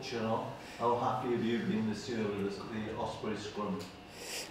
coach, you know. How happy have you been this year with the Ospreys scrum?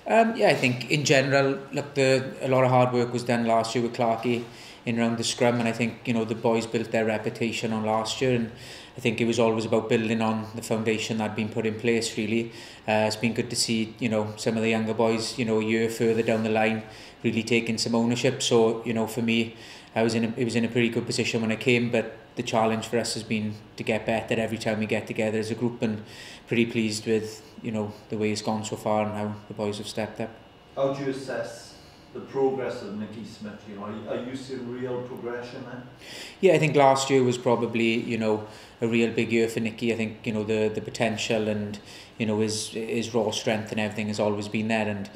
Yeah, I think in general, look, a lot of hard work was done last year with Clarkey in around the scrum, and I think, you know, the boys built their reputation on last year, and I think it was always about building on the foundation that had been put in place, really. It's been good to see, you know, some of the younger boys, you know, a year further down the line, really taking some ownership. So, you know, for me, it was in a pretty good position when I came, but the challenge for us has been to get better every time we get together as a group, and pretty pleased with, you know, the way it's gone so far and how the boys have stepped up. How do you assess the progress of Nicky Smith? You know, are you seeing real progression there? Yeah, I think last year was probably, you know, a real big year for Nicky. I think, you know, the potential and, you know, his raw strength and everything has always been there, and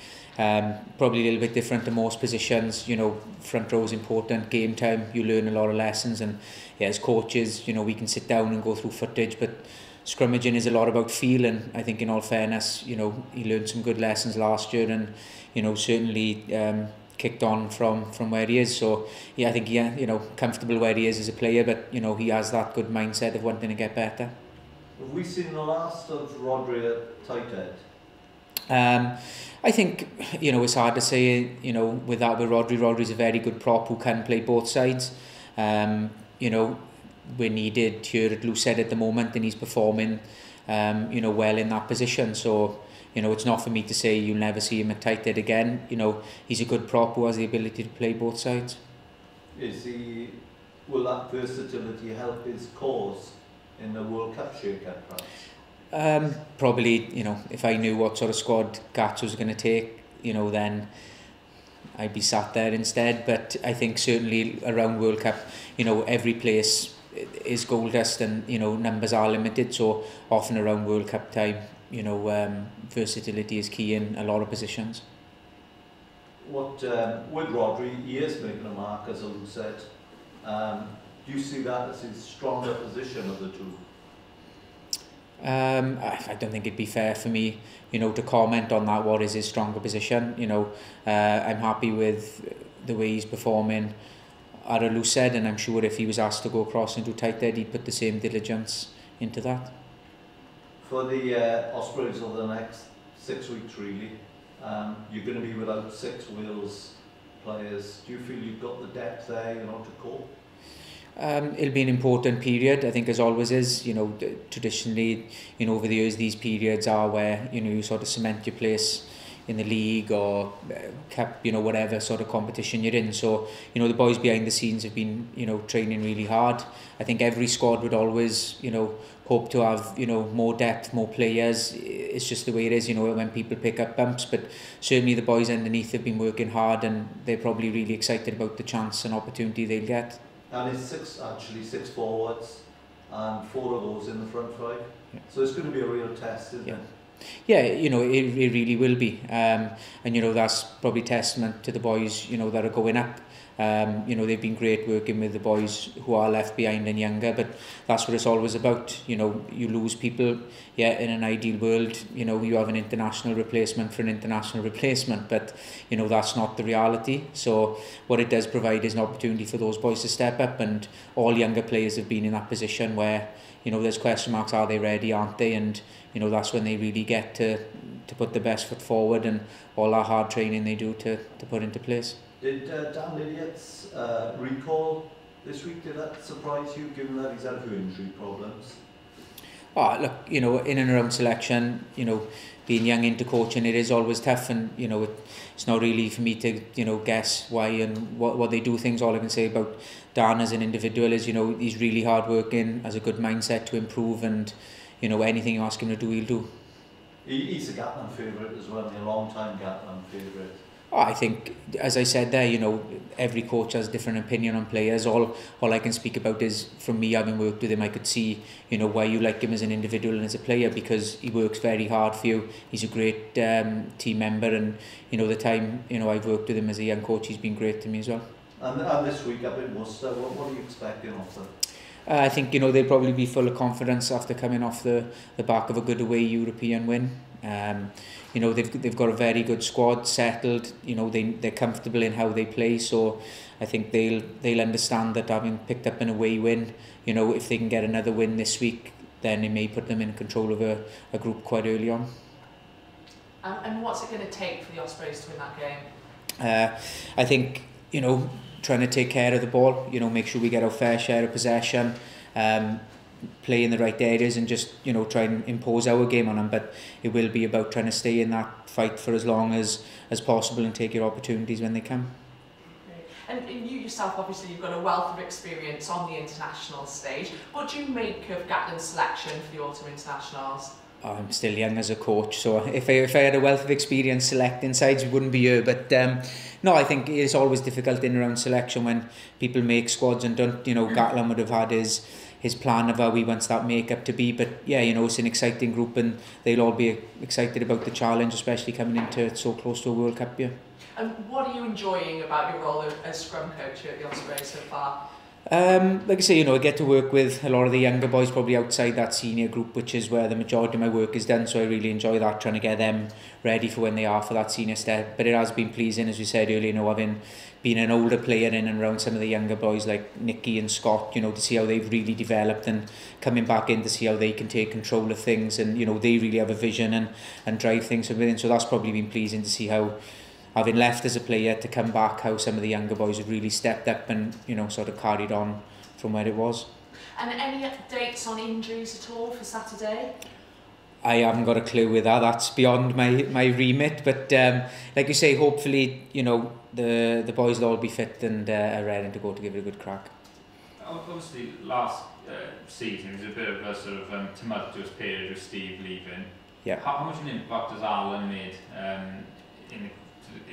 probably a little bit different to most positions. You know, front row is important, game time, you learn a lot of lessons, and yeah, as coaches, you know, we can sit down and go through footage, but scrummaging is a lot about feel, and I think in all fairness, you know, he learned some good lessons last year, and, you know, certainly kicked on from where he is. So yeah, I think, yeah, you know, comfortable where he is as a player, but, you know, he has that good mindset of wanting to get better. Have we seen the last of Rodri at tight end? I think, you know, it's hard to say, you know, with Rodri. Rodri's a very good prop who can play both sides. You know, we're needed here at loose head at the moment, and he's performing, you know, well in that position. So, you know, it's not for me to say you'll never see him at tight head again. You know, he's a good prop who has the ability to play both sides. Will that versatility help his cause in the World Cup shake-up, perhaps? Probably, you know, if I knew what sort of squad Gats was going to take, you know, then I'd be sat there instead. But I think certainly around World Cup, you know, every place is gold dust, and, you know, numbers are limited. So often around World Cup time, you know, versatility is key in a lot of positions. With Rodri, he is making a mark as a loose head. Do you see that as his stronger position of the two? I don't think it'd be fair for me, you know, to comment on that. What is his stronger position? You know, I'm happy with the way he's performing at a loose head, and I'm sure if he was asked to go across and do tight head, he'd put the same diligence into that. For the Ospreys over the next 6 weeks, really, you're going to be without 6 Wales players. Do you feel you've got the depth there, you know, to cope? It'll be an important period, I think, as always is. You know, traditionally, you know, over the years, these periods are where, you know, you sort of cement your place in the league or cup, you know, whatever sort of competition you're in. So, you know, the boys behind the scenes have been, you know, training really hard. I think every squad would always, you know, hope to have, you know, more depth, more players. It's just the way it is, you know, when people pick up bumps. But certainly the boys underneath have been working hard, and they're probably really excited about the chance and opportunity they'll get. And it's six forwards, and 4 of those in the front 5. Yeah. So it's going to be a real test, isn't it? Yeah, you know, it really will be. And, you know, that's probably testament to the boys, you know, that are going up. You know, they've been great working with the boys who are left behind and younger, but that's what it's always about. You know, you lose people, yeah, in an ideal world, you know, you have an international replacement for an international replacement, but, you know, that's not the reality. So what it does provide is an opportunity for those boys to step up, and all younger players have been in that position where, you know, there's question marks, are they ready, aren't they? And, you know, that's when they really get to put the best foot forward, and all that hard training they do to put into place. Did Dan Lydiat's recall this week, did that surprise you, given that he's had a few injury problems? Oh, look, you know, in and around selection, you know, being young into coaching, it is always tough, and, you know, it's not really for me to, you know, guess why and what they do things. All I can say about Dan as an individual is, you know, he's really hard working, has a good mindset to improve, and, you know, anything you ask him to do, he'll do. He's a Gatland favourite as well, a long-time Gatland favourite. Oh, I think, as I said there, you know, every coach has a different opinion on players. All I can speak about is, from me having worked with him, I could see, you know, why you like him as an individual and as a player, because he works very hard for you. He's a great team member, and, you know, the time, you know, I've worked with him as a young coach, he's been great to me as well. And this week up in Worcester, what are you expecting of them? I think, you know, they'll probably be full of confidence after coming off the back of a good away European win. You know, they've got a very good squad, settled. You know, they're comfortable in how they play. So I think they'll understand that, having picked up an away win, you know, if they can get another win this week, then it may put them in control of a group quite early on. And what's it going to take for the Ospreys to win that game? I think, you know, trying to take care of the ball, you know, make sure we get our fair share of possession, play in the right areas, and just, you know, try and impose our game on them. But it will be about trying to stay in that fight for as long as possible and take your opportunities when they come. And you yourself, obviously, you've got a wealth of experience on the international stage. What do you make of Gatland's selection for the Autumn Internationals? I'm still young as a coach, so if I had a wealth of experience selecting sides, it wouldn't be here. But no, I think it's always difficult in around selection when people make squads and don't. You know, Gatland would have had his plan of how he wants that makeup to be. But yeah, you know, it's an exciting group, and they'll all be excited about the challenge, especially coming into it so close to a World Cup year. And what are you enjoying about your role as scrum coach here at the Ospreys so far? Like I say, you know, I get to work with a lot of the younger boys probably outside that senior group, which is where the majority of my work is done, so I really enjoy that, trying to get them ready for when they are for that senior step. But it has been pleasing, as we said earlier, you know, having been an older player in and around some of the younger boys like Nicky and Scott, you know, to see how they've really developed, and coming back in to see how they can take control of things, and, you know, they really have a vision and drive things from within. So that's probably been pleasing to see how, having left as a player, to come back, how some of the younger boys have really stepped up and, you know, sort of carried on from where it was. And any updates on injuries at all for Saturday? I haven't got a clue with that. That's beyond my remit. But like you say, hopefully, you know, the boys will all be fit and are ready to go to give it a good crack. Obviously, last season was a bit of a sort of tumultuous period with Steve leaving. Yeah. How much an impact has Alan made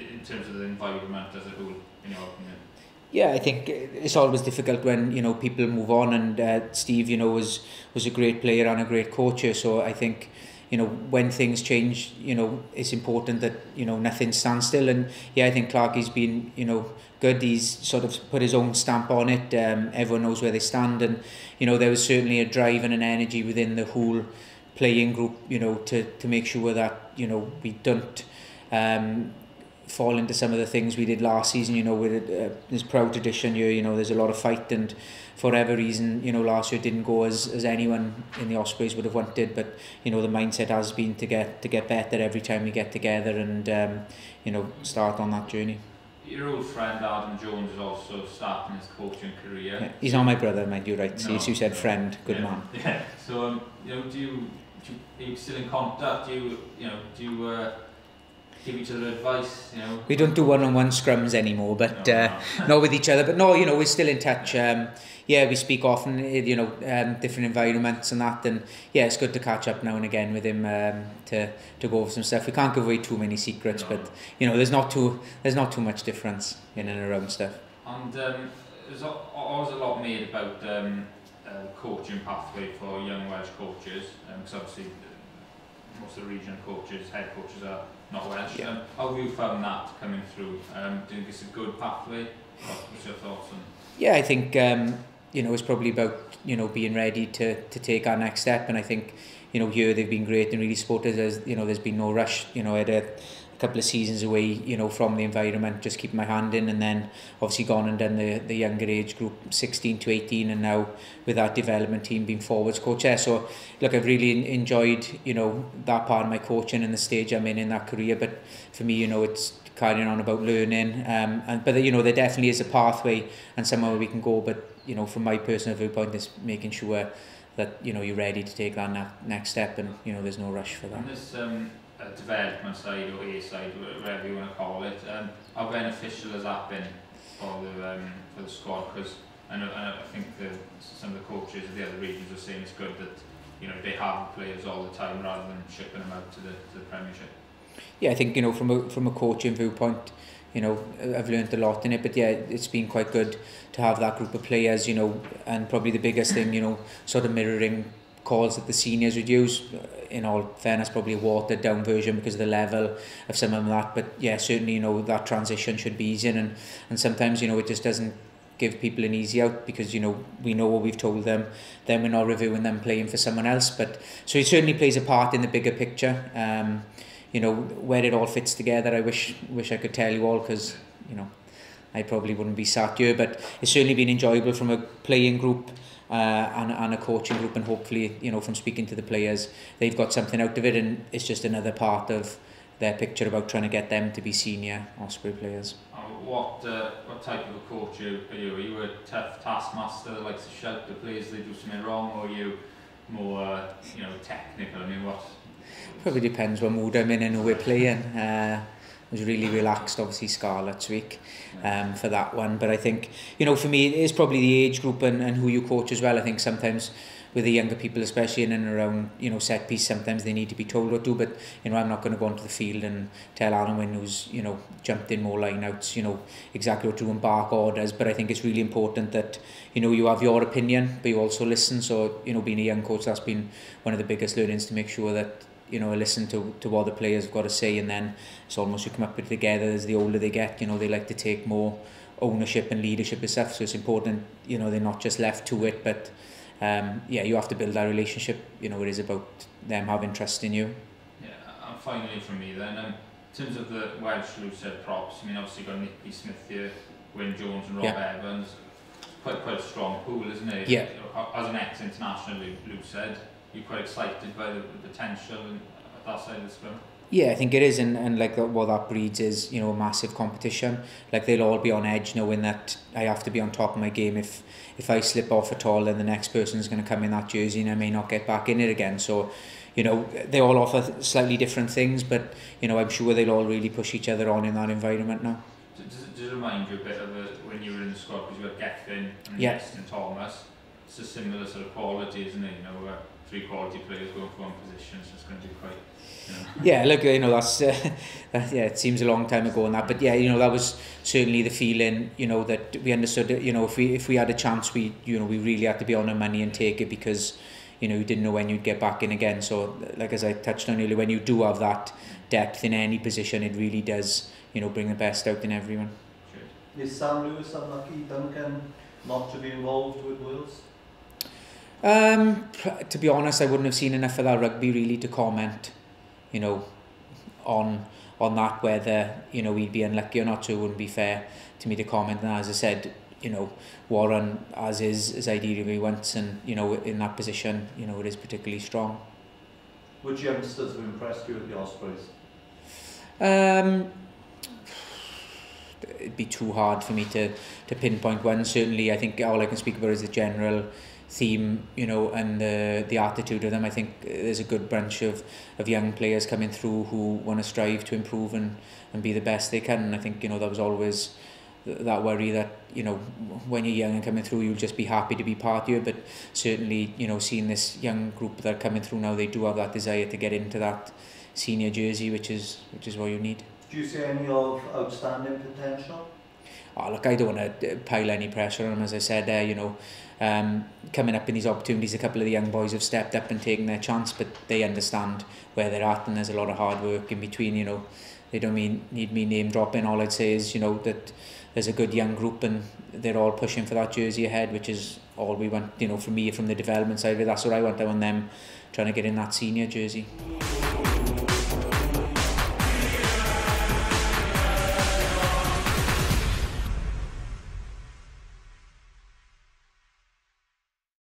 in terms of the environment as a whole, in your opinion? Yeah, I think it's always difficult when, you know, people move on, and Steve, you know, was a great player and a great coach. So I think, you know, when things change, you know, it's important that, you know, nothing stands still. And yeah, I think Clarkie's been, you know, good. He's sort of put his own stamp on it. Everyone knows where they stand, and, you know, there was certainly a drive and an energy within the whole playing group, you know, to make sure that, you know, we don't fall into some of the things we did last season. You know, with this proud tradition here, you know, there's a lot of fight, and for whatever reason, you know, last year didn't go as anyone in the Ospreys would have wanted. But, you know, the mindset has been to get better every time we get together, and you know, start on that journey. Your old friend Duncan Jones is also starting his coaching career. Yeah, he's not my brother, mind you, right? No, you said friend, good man. Yeah. So you know, are you still in contact? Do you give each other advice, you know? We don't do one-on-one scrums anymore, but no. not with each other. But no, you know, we're still in touch. Yeah, we speak often, you know, different environments and that. And yeah, it's good to catch up now and again with him to go over some stuff. We can't give away too many secrets, no. But you know, there's not too much difference in and around stuff. And there's always a lot made about coaching pathway for young Welsh coaches, because obviously most of the regional coaches, head coaches are not Welsh. Yeah. How have you found that coming through? Do you think it's a good pathway? What's your thoughts on? Yeah, I think you know, it's probably about, you know, being ready to take our next step. And I think, you know, here they've been great and really supportive. You know, there's been no rush. You know, I had a couple of seasons away, you know, from the environment, just keeping my hand in, and then obviously gone and done the younger age group, 16 to 18, and now with that development team being forwards coach there. So look, I've really enjoyed, you know, that part of my coaching and the stage I'm in that career. But for me, you know, it's carrying on about learning, but you know, there definitely is a pathway and somewhere we can go. But you know, from my personal viewpoint, is making sure that, you know, you're ready to take that next step, and you know, there's no rush for that. And this development side or A side, whatever you want to call it, how beneficial has that been for the squad? Because I think some of the coaches of the other regions are saying it's good that, you know, they have players all the time rather than shipping them out to the Premiership. Yeah, I think, you know, from a coaching viewpoint, you know, I've learned a lot in it. But yeah, it's been quite good to have that group of players, you know, and probably the biggest thing, you know, sort of mirroring calls that the seniors would use. In all fairness, probably a watered down version because of the level of some of that. But yeah, certainly, you know, that transition should be easy, and sometimes, you know, it just doesn't give people an easy out, because, you know, we know what we've told them, then we're not reviewing them playing for someone else. But so it certainly plays a part in the bigger picture. You know, where it all fits together, I wish I could tell you all, because, you know, I probably wouldn't be sat here. But it's certainly been enjoyable from a playing group and a coaching group, and hopefully, you know, from speaking to the players, they've got something out of it, and it's just another part of their picture about trying to get them to be senior Osprey players. What type of a coach are you? Are you a tough taskmaster that likes to shout the players they do something wrong, or are you more you know, technical? I mean, what? Probably depends what mood I'm in and who we're playing. I was really relaxed, obviously, Scarlet's week for that one. But I think, you know, for me, it is probably the age group and who you coach as well. I think sometimes with the younger people, especially in and around, you know, set piece, sometimes they need to be told what to do. But, you know, I'm not going to go onto the field and tell Alan who's, you know, jumped in more line-outs, you know, exactly what to do and bark orders. But I think it's really important that, you know, you have your opinion, but you also listen. So, you know, being a young coach, that's been one of the biggest learnings, to make sure that, you know, I listen to what the players have got to say, and then it's almost you come up with it together. As the older they get, you know, they like to take more ownership and leadership and stuff. So it's important, you know, they're not just left to it, but yeah, you have to build that relationship. You know, it is about them having trust in you. Yeah, and finally from me then, in terms of the Welsh Lucid props, I mean, obviously you've got Nicky Smith here, Wyn Jones and Rob Evans. Quite a strong pool, isn't it? Yeah. As an ex-international Lucid, you're quite excited by the potential at that side of the scrum? Yeah, I think it is, and like what that breeds is, you know, a massive competition. Like, they'll all be on edge, knowing that I have to be on top of my game. If I slip off at all, then the next person's going to come in that jersey and I may not get back in it again. So, you know, they all offer slightly different things, but, you know, I'm sure they'll all really push each other on in that environment now. Does it remind you a bit of when you were in the squad, because you had Gethin and Weston Thomas? It's a similar sort of quality, isn't it? You know, 3 quality players going for one position, so it's going to be quite, you know. Yeah, look, you know, that's yeah, it seems a long time ago and that, but yeah, you know, that was certainly the feeling, you know, that we understood that, you know, if we had a chance, we really had to be on our money and take it, because, you know, you didn't know when you'd get back in again. So, like, as I touched on earlier, when you do have that depth in any position, it really does, you know, bring the best out in everyone. Is Sam Lewis unlucky, Duncan, not to be involved with Wales? To be honest, I wouldn't have seen enough of that rugby really to comment, you know, on that, whether, you know, he'd be unlucky or not. So it wouldn't be fair to me to comment. And as I said, you know, Warren, as ideally once, and, you know, in that position, you know, it is particularly strong. Which youngsters have impressed you at the Ospreys? It'd be too hard for me to pinpoint one. Certainly, I think all I can speak about is the general theme, you know, and the attitude of them. I think there's a good bunch of young players coming through who want to strive to improve and be the best they can. And I think, you know, there was always that worry that, you know, when you're young and coming through, you'll just be happy to be part of it. But certainly, you know, seeing this young group that are coming through now, they do have that desire to get into that senior jersey, which is what you need. Do you see any of outstanding potential? Oh, look, I don't want to pile any pressure on them. As I said there, you know, coming up in these opportunities, a couple of the young boys have stepped up and taken their chance, but they understand where they're at, and there's a lot of hard work in between. You know, they don't need me name dropping. All I'd say is, you know, that there's a good young group and they're all pushing for that jersey ahead, which is all we want. You know, for me, from the development side of it, that's what I want. I want them trying to get in that senior jersey.